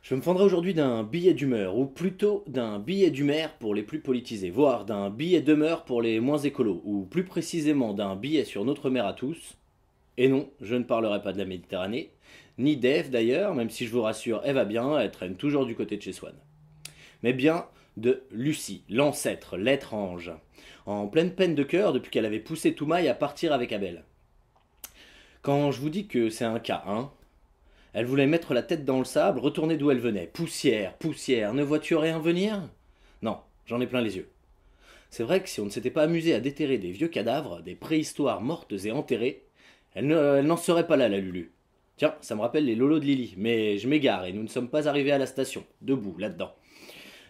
Je me fendrai aujourd'hui d'un billet d'humeur, ou plutôt d'un billet d'humeur pour les plus politisés, voire d'un billet d'humeur pour les moins écolos, ou plus précisément d'un billet sur notre mer à tous. Et non, je ne parlerai pas de la Méditerranée, ni d'Ève d'ailleurs, même si je vous rassure, elle va bien, elle traîne toujours du côté de chez Swann. Mais bien de Lucie, l'ancêtre, l'être ange, en pleine peine de cœur depuis qu'elle avait poussé Toumaï à partir avec Abel. Quand je vous dis que c'est un cas, hein, elle voulait mettre la tête dans le sable, retourner d'où elle venait. Poussière, poussière, ne vois-tu rien venir? Non, j'en ai plein les yeux. C'est vrai que si on ne s'était pas amusé à déterrer des vieux cadavres, des préhistoires mortes et enterrées, elle n'en serait pas là, la Lulu. Tiens, ça me rappelle les lolos de Lily, mais je m'égare et nous ne sommes pas arrivés à la station, debout, là-dedans.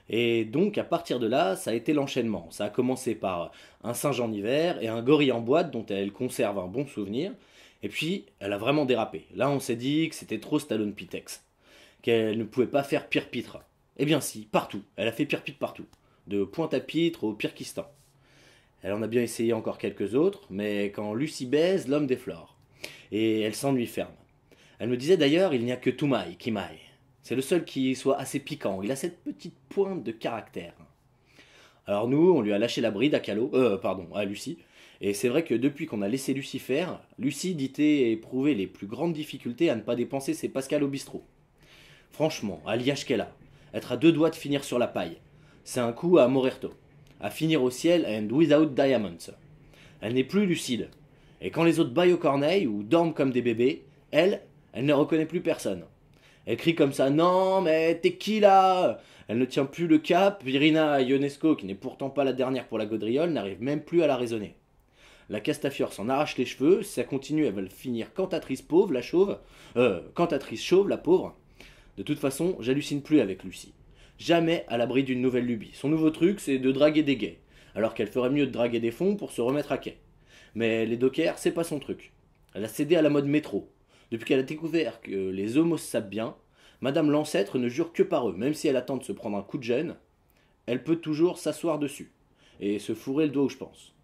Et donc, à partir de là, ça a été l'enchaînement. Ça a commencé par un singe en hiver et un gorille en boîte dont elle conserve un bon souvenir. Et puis, elle a vraiment dérapé. Là, on s'est dit que c'était trop Stallone Pitex, qu'elle ne pouvait pas faire pire pitre. Eh bien si, partout. Elle a fait pire pitre partout. De Pointe-à-Pitre au Pirkistan. Elle en a bien essayé encore quelques autres, mais quand Lucie baise, l'homme déflore. Et elle s'ennuie ferme. Elle me disait d'ailleurs, il n'y a que Toumaï qui m'aille. C'est le seul qui soit assez piquant. Il a cette petite pointe de caractère. Alors nous, on lui a lâché la bride à à Lucie. Et c'est vrai que depuis qu'on a laissé Lucie faire, Lucie dit éprouver les plus grandes difficultés à ne pas dépenser ses pascals au bistrot. Franchement, à l'IH qu'elle a, être à deux doigts de finir sur la paille. C'est un coup à Morerto. À finir au ciel and without diamonds. Elle n'est plus lucide. Et quand les autres baillent aux corneilles ou dorment comme des bébés, elle ne reconnaît plus personne. Elle crie comme ça: non, mais t'es qui là? Elle ne tient plus le cap. Irina Ionesco, qui n'est pourtant pas la dernière pour la gaudriole, n'arrive même plus à la raisonner. La Castafiore s'en arrache les cheveux. Si ça continue, elle va finir cantatrice pauvre, la chauve. Cantatrice chauve, la pauvre. De toute façon, j'hallucine plus avec Lucie. Jamais à l'abri d'une nouvelle lubie. Son nouveau truc, c'est de draguer des gays. Alors qu'elle ferait mieux de draguer des fonds pour se remettre à quai. Mais les dockers, c'est pas son truc. Elle a cédé à la mode métro. Depuis qu'elle a découvert que les homos savent bien, Madame l'ancêtre ne jure que par eux, même si elle attend de se prendre un coup de gêne, elle peut toujours s'asseoir dessus et se fourrer le doigt où je pense.